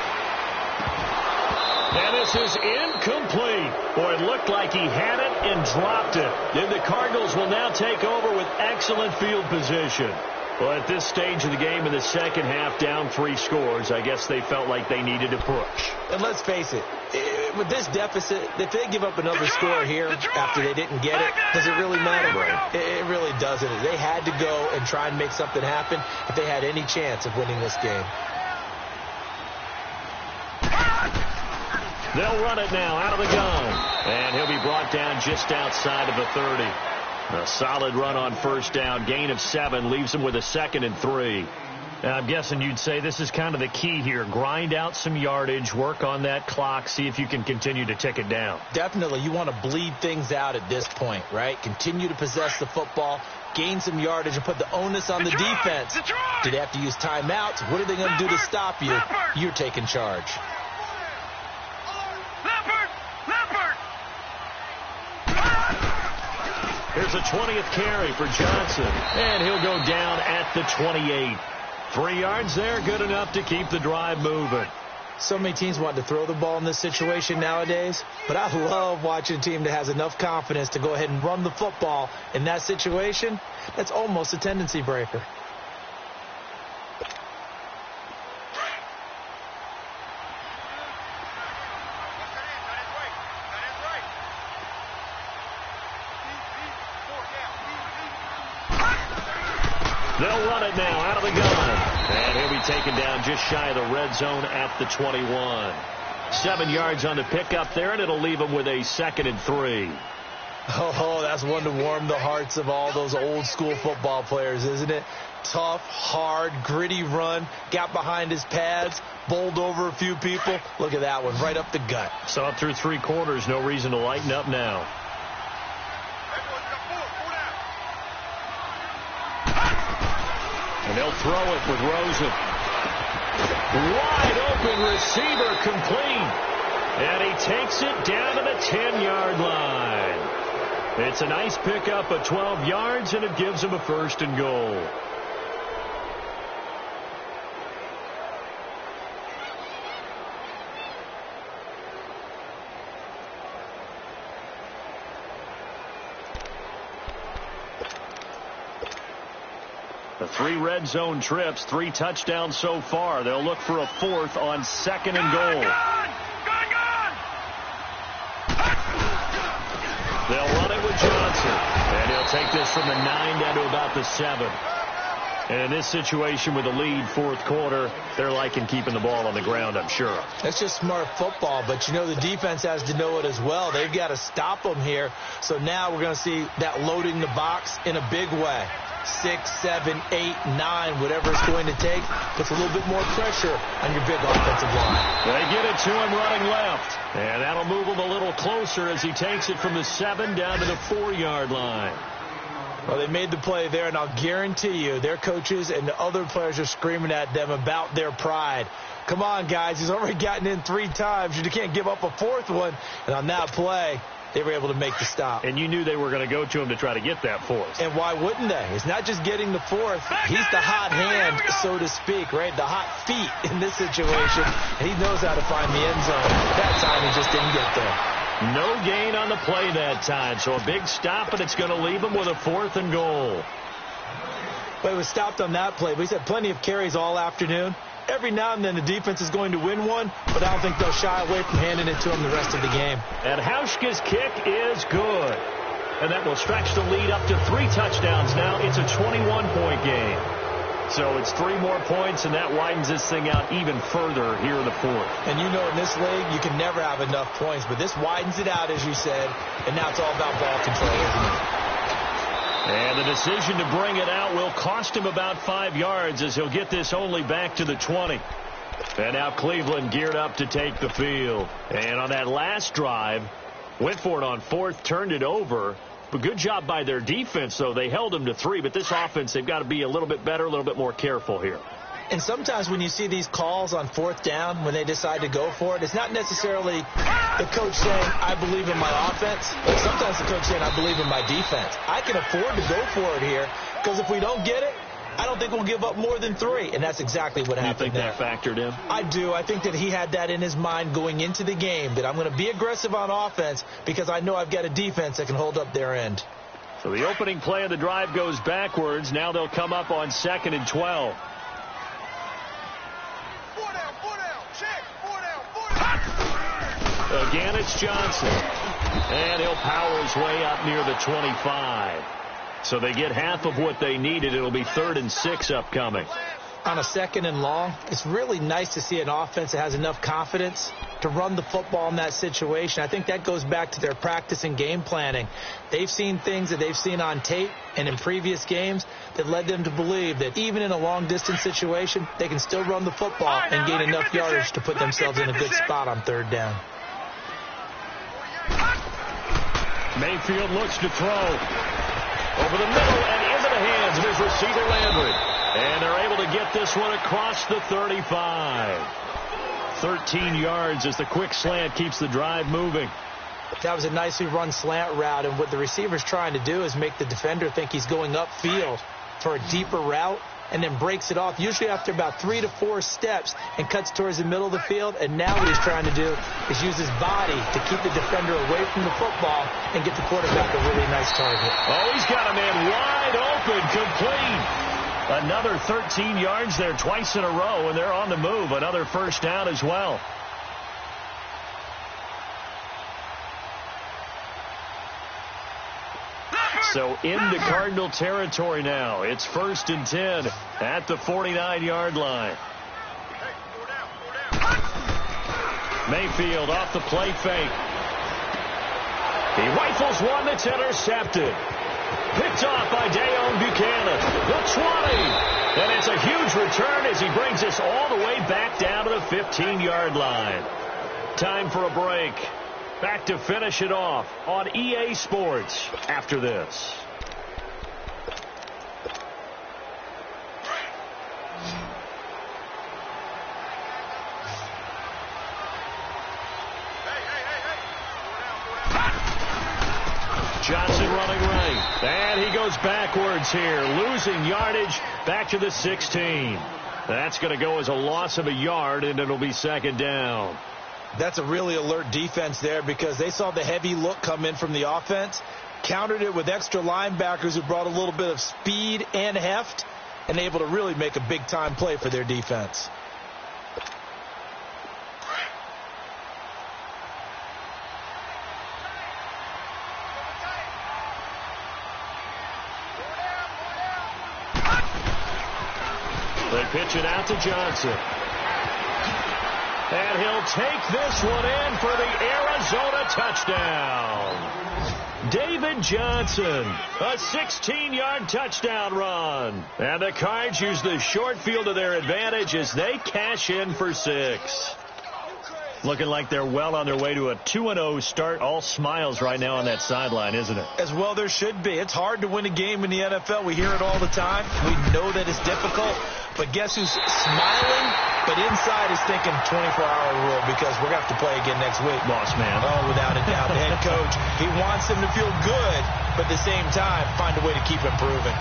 And this is incomplete. Boy, it looked like he had it and dropped it. And the Cardinals will now take over with excellent field position. Well, at this stage of the game in the second half, down 3 scores, I guess they felt like they needed to push. And let's face it, with this deficit, if they give up another score here after they didn't get it, does it really matter? Right. It really doesn't. They had to go and try and make something happen if they had any chance of winning this game. They'll run it now out of the gun. And he'll be brought down just outside of the 30. A solid run on 1st down. Gain of 7 leaves him with a 2nd and 3. And I'm guessing you'd say this is kind of the key here. Grind out some yardage, work on that clock, see if you can continue to tick it down. Definitely. You want to bleed things out at this point, right? Continue to possess the football, gain some yardage, and put the onus on the defense. Do they have to use timeouts? What are they going to do to stop you? You're taking charge. Here's a 20th carry for Johnson. And he'll go down at the 28. 3 yards there, good enough to keep the drive moving. So many teams want to throw the ball in this situation nowadays, but I love watching a team that has enough confidence to go ahead and run the football in that situation. That's almost a tendency breaker. They'll run it now out of the gun. And he'll be taken down just shy of the red zone at the 21. 7 yards on the pickup there, and it'll leave him with a 2nd and 3. Oh, that's one to warm the hearts of all those old school football players, isn't it? Tough, hard, gritty run, got behind his pads, bowled over a few people. Look at that one, right up the gut. Saw it through 3 quarters, no reason to lighten up now. And they'll throw it with Rosen. Wide open receiver complete. And he takes it down to the 10-yard line. It's a nice pickup of 12 yards, and it gives him a 1st and goal. The 3 red zone trips, 3 touchdowns so far. They'll look for a 4th on 2nd and goal. They'll run it with Johnson. And he'll take this from the 9 down to about the 7. And in this situation with the lead, 4th quarter, they're liking keeping the ball on the ground, I'm sure. That's just smart football, but you know the defense has to know it as well. They've got to stop them here. So now we're going to see that loading the box in a big way. 6, 7, 8, 9, whatever it's going to take, puts a little bit more pressure on your big offensive line. They get it to him running left. And that'll move him a little closer as he takes it from the 7 down to the 4-yard line. Well, they made the play there, and I'll guarantee you their coaches and the other players are screaming at them about their pride. Come on, guys. He's already gotten in 3 times. You can't give up a 4th one. And on that play, they were able to make the stop. And you knew they were going to go to him to try to get that 4th. And why wouldn't they? It's not just getting the 4th. He's the hot hand, so to speak, right? The hot feet in this situation. And he knows how to find the end zone. That time he just didn't get there. No gain on the play that time. So a big stop, and it's going to leave him with a 4th and goal. But it was stopped on that play. But he's had plenty of carries all afternoon. Every now and then the defense is going to win one, but I don't think they'll shy away from handing it to him the rest of the game. And Hauschka's kick is good. And that will stretch the lead up to 3 touchdowns now. It's a 21-point game. So it's 3 more points, and that widens this thing out even further here in the 4th. And you know in this league, you can never have enough points, but this widens it out, as you said, and now it's all about ball control, isn't it? And the decision to bring it out will cost him about 5 yards as he'll get this only back to the 20. And now Cleveland geared up to take the field. And on that last drive, went for it on 4th, turned it over. But good job by their defense, though. They held them to 3, but this offense, they've got to be a little bit better, a little bit more careful here. And sometimes when you see these calls on 4th down, when they decide to go for it, it's not necessarily the coach saying, I believe in my offense. But sometimes the coach saying, I believe in my defense. I can afford to go for it here because if we don't get it, I don't think we'll give up more than 3. And that's exactly what happened there. You think that factored in? I do. I think that he had that in his mind going into the game, that I'm going to be aggressive on offense because I know I've got a defense that can hold up their end. So the opening play of the drive goes backwards. Now they'll come up on 2nd and 12. Again, it's Johnson. And he'll power his way up near the 25. So they get half of what they needed. It'll be 3rd and 6 upcoming. On a 2nd and long, it's really nice to see an offense that has enough confidence to run the football in that situation. I think that goes back to their practice and game planning. They've seen things that they've seen on tape and in previous games that led them to believe that even in a long-distance situation, they can still run the football and gain enough yardage to put themselves in a good spot on 3rd down. Mayfield looks to throw. Over the middle and into the hands of his receiver Landry. And they're able to get this one across the 35. 13 yards as the quick slant keeps the drive moving. That was a nicely run slant route, and what the receiver's trying to do is make the defender think he's going upfield for a deeper route and then breaks it off, usually after about 3 to 4 steps, and cuts towards the middle of the field. And now what he's trying to do is use his body to keep the defender away from the football and get the quarterback a really nice target. Oh, he's got a man wide open, complete. Another 13 yards there twice in a row, and they're on the move. Another 1st down as well. So into Cardinal territory now. It's 1st and 10 at the 49-yard line. Mayfield off the play fake. He rifles one that's intercepted. Picked off by Deone Buchanan. The 20. And it's a huge return as he brings us all the way back down to the 15-yard line. Time for a break. Back to finish it off on EA Sports after this. Johnson running right. And he goes backwards here, losing yardage back to the 16. That's going to go as a loss of a yard, and it'll be 2nd down. That's a really alert defense there because they saw the heavy look come in from the offense, countered it with extra linebackers who brought a little bit of speed and heft, and able to really make a big-time play for their defense. They pitch it out to Johnson. And he'll take this one in for the Arizona touchdown. David Johnson, a 16-yard touchdown run. And the Cards use the short field to their advantage as they cash in for 6. Looking like they're well on their way to a 2-0 start. All smiles right now on that sideline, isn't it? As well there should be. It's hard to win a game in the NFL. We hear it all the time. We know that it's difficult. But guess who's smiling? But inside is thinking 24-hour rule because we're going to have to play again next week. Boss man. Oh, without a doubt. The head coach, he wants them to feel good, but at the same time, find a way to keep improving.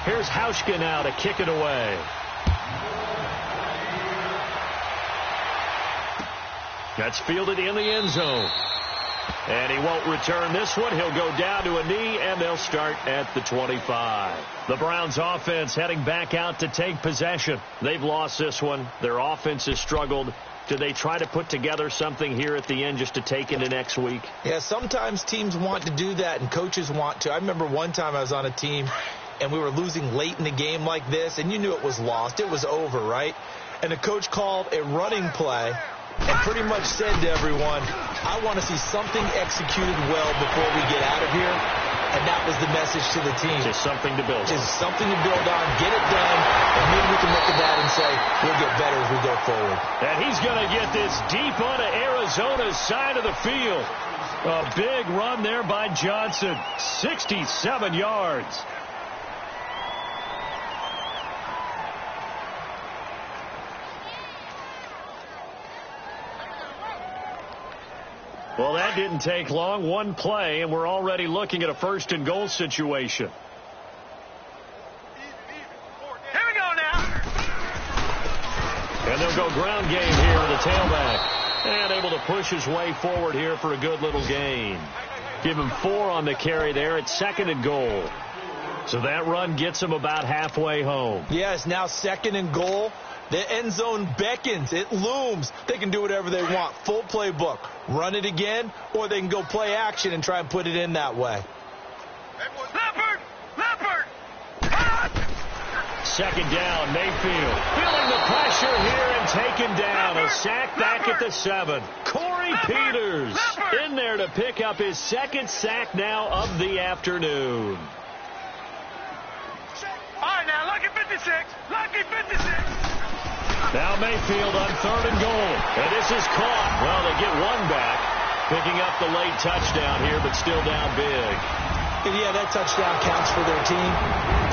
Here's Hauschka now to kick it away. That's fielded in the end zone. And he won't return this one. He'll go down to a knee, and they'll start at the 25. The Browns offense heading back out to take possession. They've lost this one. Their offense has struggled. Do they try to put together something here at the end just to take into next week? Yeah, sometimes teams want to do that, and coaches want to. I remember one time I was on a team, and we were losing late in the game like this, and you knew it was lost. It was over, right? And the coach called a running play and pretty much said to everyone, I want to see something executed well before we get out of here. And that was the message to the team. Just something to build on. Just something to build on, get it done, and maybe we can look at that and say, we'll get better as we go forward. And he's going to get this deep onto Arizona's side of the field. A big run there by Johnson. 67 yards. Well, that didn't take long. One play, and we're already looking at a 1st and goal situation. Here we go now. And they'll go ground game here with the tailback. And able to push his way forward here for a good little gain. Give him 4 on the carry there. It's 2nd and goal. So that run gets him about halfway home. Yes, now 2nd and goal. The end zone beckons. It looms. They can do whatever they want. Full playbook. Run it again, or they can go play action and try and put it in that way. Leopard! Leopard! 2nd down, Mayfield. Feeling the pressure here and taken down. A sack back at the 7. Corey Peters in there to pick up his 2nd sack now of the afternoon. All right, now, lucky 56. Lucky 56. Now Mayfield on 3rd and goal. And this is caught. Well, they get one back. Picking up the late touchdown here, but still down big. And yeah, that touchdown counts for their team,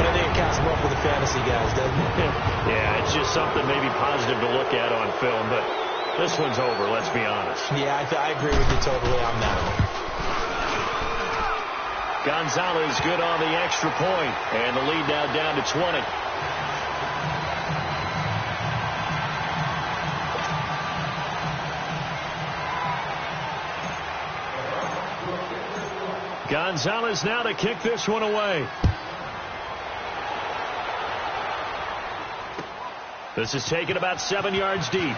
but I think it counts more for the fantasy guys, doesn't it? Yeah, it's just something maybe positive to look at on film, but this one's over, let's be honest. Yeah, I agree with you totally on that one. Gonzalez good on the extra point, and the lead now down to 20. Gonzalez now to kick this one away. This is taken about 7 yards deep.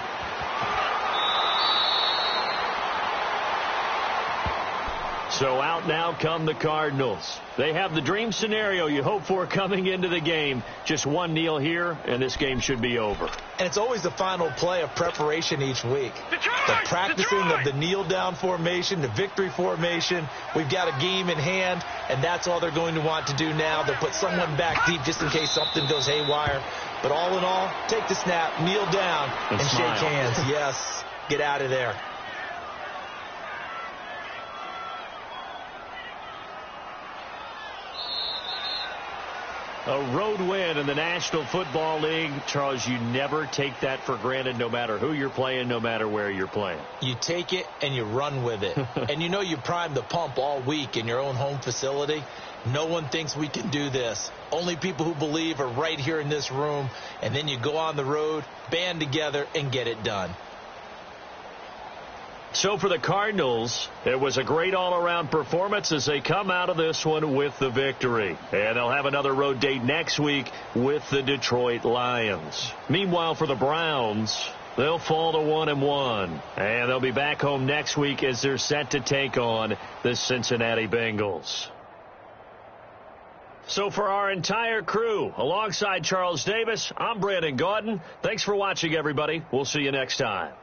So out now come the Cardinals. They have the dream scenario you hope for coming into the game. Just one kneel here, and this game should be over. And it's always the final play of preparation each week. The practicing of the kneel-down formation, the victory formation. We've got a game in hand, and that's all they're going to want to do now. They'll put someone back deep just in case something goes haywire. But all in all, take the snap, kneel down, and shake hands. Yes, get out of there. A road win in the National Football League. Charles, you never take that for granted no matter who you're playing, no matter where you're playing. You take it and you run with it. And you know you primed the pump all week in your own home facility. No one thinks we can do this. Only people who believe are right here in this room. And then you go on the road, band together, and get it done. So for the Cardinals, it was a great all-around performance as they come out of this one with the victory. And they'll have another road date next week with the Detroit Lions. Meanwhile, for the Browns, they'll fall to 1-1. And they'll be back home next week as they're set to take on the Cincinnati Bengals. So for our entire crew, alongside Charles Davis, I'm Brandon Gaudin. Thanks for watching, everybody. We'll see you next time.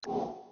Oh.